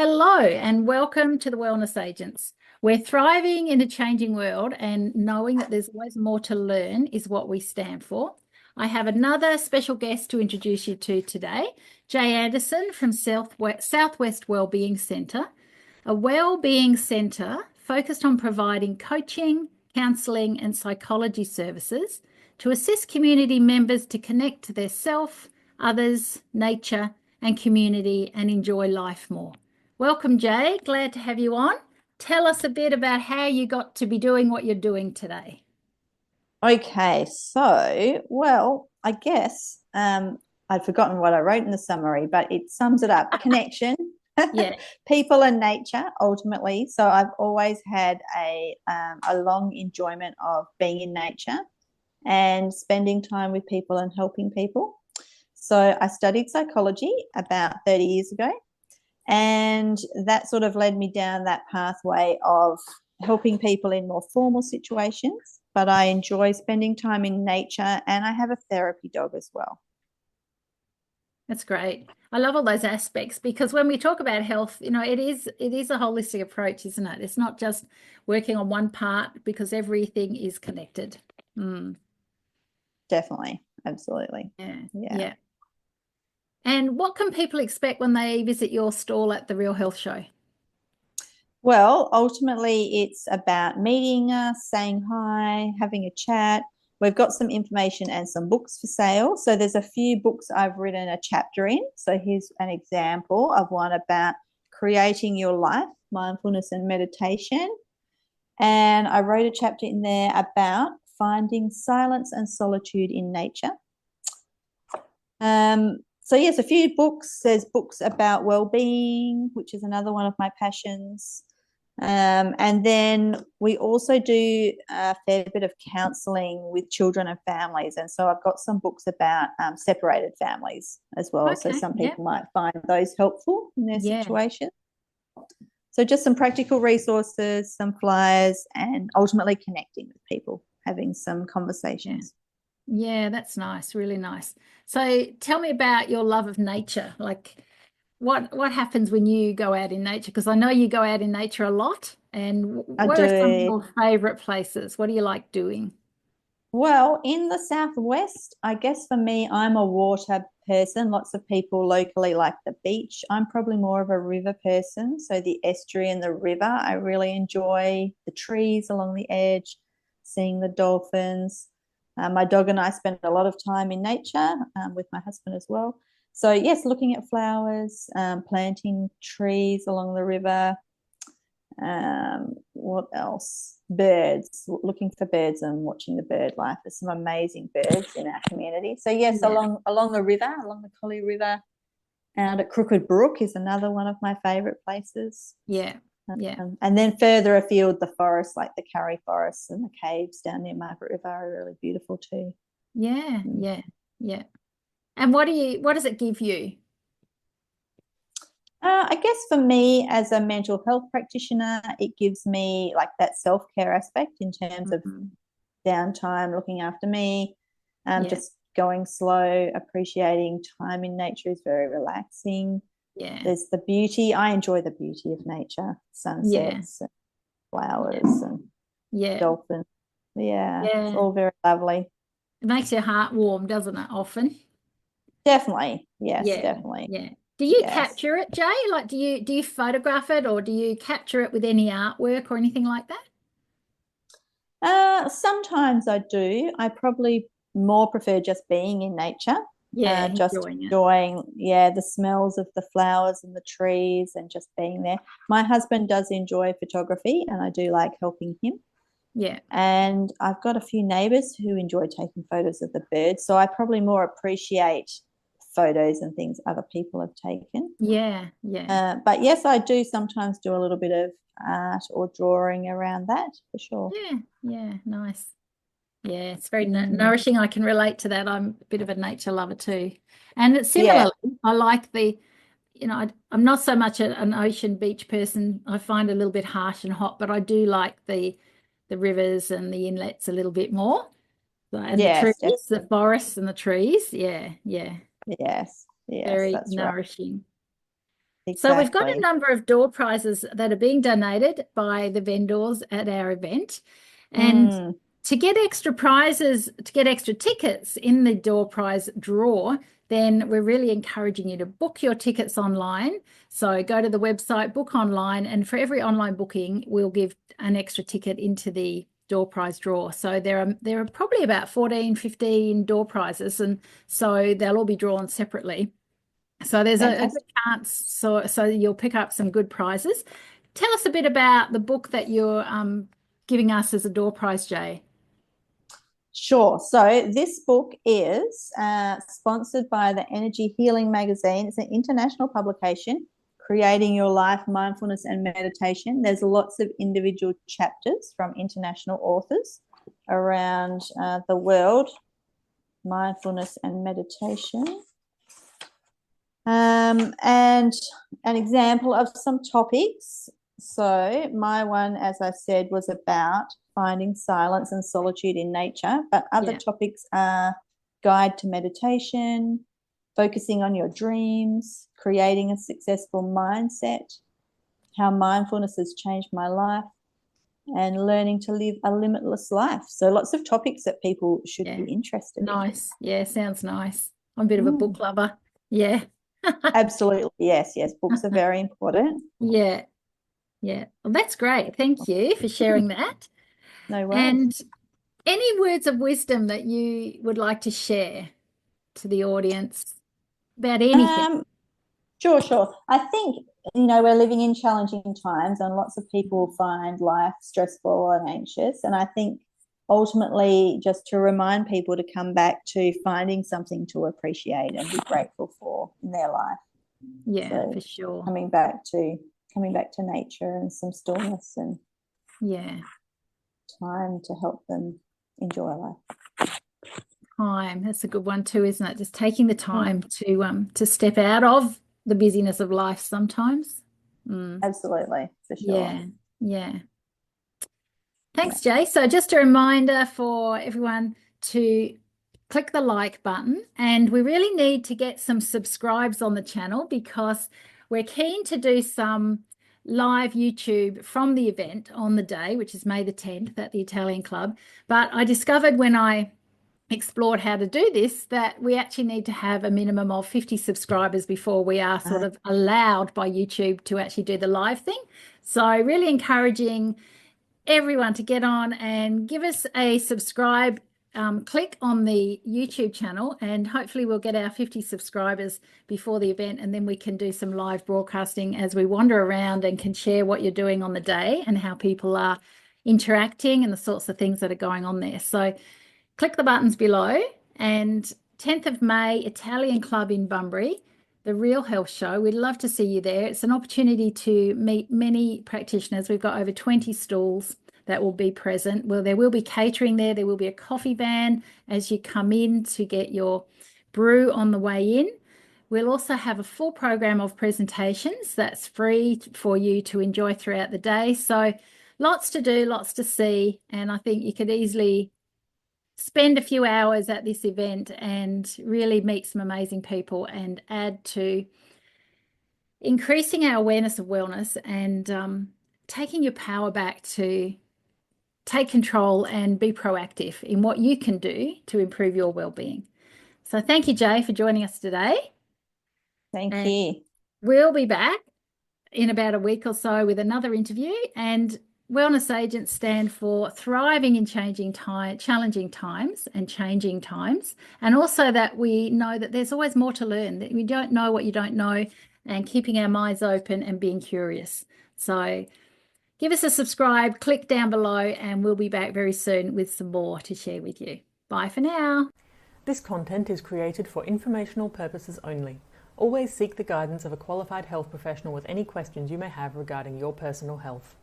Hello and welcome to the Wellness Agents. We're thriving in a changing world, and knowing that there's always more to learn is what we stand for. I have another special guest to introduce you to today, Jay Anderson from South West Wellbeing Centre, a wellbeing centre focused on providing coaching, counselling and psychology services to assist community members to connect to their self, others, nature and community and enjoy life more. Welcome, Jay. Glad to have you on. Tell us a bit about how you got to be doing what you're doing today. Okay, I guess I'd forgotten what I wrote in the summary, but it sums it up. Connection, Yeah, people and nature, ultimately. So I've always had a long enjoyment of being in nature and spending time with people and helping people. So I studied psychology about 30 years ago, and that sort of led me down that pathway of helping people in more formal situations. But I enjoy spending time in nature, and I have a therapy dog as well. that's great. I love all those aspects because when we talk about health, it is a holistic approach, isn't it? It's not just working on one part because everything is connected. Definitely. Absolutely. Yeah, Yeah. yeah. And what can people expect when they visit your stall at the Real Health Show? Well, ultimately, it's about meeting us, saying hi, having a chat. We've got some information and some books for sale. So there's a few books I've written a chapter in. So here's an example of one about creating your life, mindfulness and meditation. And I wrote a chapter in there about finding silence and solitude in nature. So yes, a few books. There's books about well-being, which is another one of my passions. And then we also do a fair bit of counselling with children and families. And so I've got some books about separated families as well. So Okay, some yeah, people might find those helpful in their yeah. situation. So just some practical resources, some flyers, and ultimately connecting with people, having some conversations. Yeah, that's nice, really nice. So tell me about your love of nature. Like what happens when you go out in nature? Because I know you go out in nature a lot. And I where are some of do. your favorite places? What do you like doing? Well, in the Southwest, I guess for me, I'm a water person. Lots of people locally like the beach. I'm probably more of a river person. So the estuary and the river, I really enjoy the trees along the edge, seeing the dolphins. My dog and I spend a lot of time in nature with my husband as well. So, yes, looking at flowers, planting trees along the river. What else? Birds, looking for birds and watching the bird life. There's some amazing birds in our community. So yes, Yeah, along the river, along the Collie River, and at Crooked Brook is another one of my favourite places. yeah, yeah, And then further afield, the forest, like the Curry Forest and the caves down near Margaret River, are really beautiful too. yeah, Mm. yeah, yeah. And what does it give you? I guess for me, as a mental health practitioner, it gives me like that self-care aspect in terms of Mhm. downtime, looking after me, Yeah, just going slow, appreciating time in nature is very relaxing. yeah, There's the beauty. I enjoy the beauty of nature, yeah, sunsets, and yeah, flowers, and yeah, dolphins. Yeah, it's yeah. all very lovely. It makes your heart warm, doesn't it, often? Definitely. Yes, Yeah, definitely. yeah. Do you Yes. capture it, Jay? Like, do you photograph it or do you capture it with any artwork or anything like that? Sometimes I do. I probably more prefer just being in nature, Yeah, just enjoying it. enjoying, yeah, the smells of the flowers and the trees and just being there. My husband does enjoy photography, and I do like helping him. Yeah, And I've got a few neighbours who enjoy taking photos of the birds. So I probably more appreciate photos and things other people have taken. yeah, yeah, But yes, I do sometimes do a little bit of art or drawing around that for sure. yeah, yeah. Nice. Yeah, it's very Mm. nourishing. I can relate to that. I'm a bit of a nature lover too. And it's Yeah, similarly, I like I'm not so much an ocean beach person. I find it a little bit harsh and hot, but I do like the rivers and the inlets a little bit more. And the trees, yes, the definitely. forests and the trees. Yeah, yeah. Yes, yes, Very that's right. nourishing. So we've got a Exactly. number of door prizes that are being donated by the vendors at our event. And Mm, to get extra prizes, to get extra tickets in the door prize draw, then we're really encouraging you to book your tickets online. So go to the website, book online, and for every online booking, we'll give an extra ticket into the door prize draw. So there are probably about 14, 15 door prizes, and so they'll all be drawn separately. So there's a good fantastic. chance, so you'll pick up some good prizes. Tell us a bit about the book that you're giving us as a door prize, Jay. Sure. So this book is sponsored by the Energy Healing magazine. It's an international publication, Creating Your Life, Mindfulness and Meditation. There's lots of individual chapters from international authors around the world, mindfulness and meditation. And an example of some topics. So my one, as I said, was about finding silence and solitude in nature, but other topics are guide to meditation, focusing on your dreams, creating a successful mindset, how mindfulness has changed my life, and learning to live a limitless life. So lots of topics that people should be interested in. Nice. Yeah, sounds nice. I'm a bit of a book lover. Yeah. Absolutely. Yes. Books are very important. Yeah. Well, that's great. Thank you for sharing that. No worries. And any words of wisdom that you would like to share to the audience about anything? Sure. I think, we're living in challenging times and lots of people find life stressful and anxious. And I think ultimately just to remind people to come back to finding something to appreciate and be grateful for in their life. Yeah, so for sure. Coming back to nature and some stillness and time to help them enjoy life. Time, that's a good one too, isn't it? Just taking the time to step out of the busyness of life sometimes. Absolutely, for sure. Yeah. Thanks, Jay. So just a reminder for everyone to click the like button, and we really need to get some subscribes on the channel because we're keen to do some live YouTube from the event on the day, which is May the 10th at the Italian Club. But I discovered when I explored how to do this that we actually need to have a minimum of 50 subscribers before we are sort of allowed by YouTube to actually do the live thing. So really encouraging everyone to get on and give us a subscribe, click on the YouTube channel, and hopefully we'll get our 50 subscribers before the event, and then we can do some live broadcasting as we wander around and can share what you're doing on the day and how people are interacting and the sorts of things that are going on there. So click the buttons below. And 10th of May, Italian Club in Bunbury, the Real Health Show. We'd love to see you there. It's an opportunity to meet many practitioners. We've got over 20 stalls that will be present. Well, there will be catering there. There will be a coffee van as you come in to get your brew on the way in. We'll also have a full program of presentations that's free for you to enjoy throughout the day. So lots to do, lots to see. And I think you could easily spend a few hours at this event and really meet some amazing people and add to increasing our awareness of wellness and taking your power back to take control and be proactive in what you can do to improve your well-being. So thank you, Jay, for joining us today. Thank you. We'll be back in about a week or so with another interview. And Wellness Agents stand for thriving in challenging times, and also that we know that there's always more to learn, that we don't know what you don't know, and keeping our minds open and being curious. So give us a subscribe, click down below, and we'll be back very soon with some more to share with you. Bye for now. This content is created for informational purposes only. Always seek the guidance of a qualified health professional with any questions you may have regarding your personal health.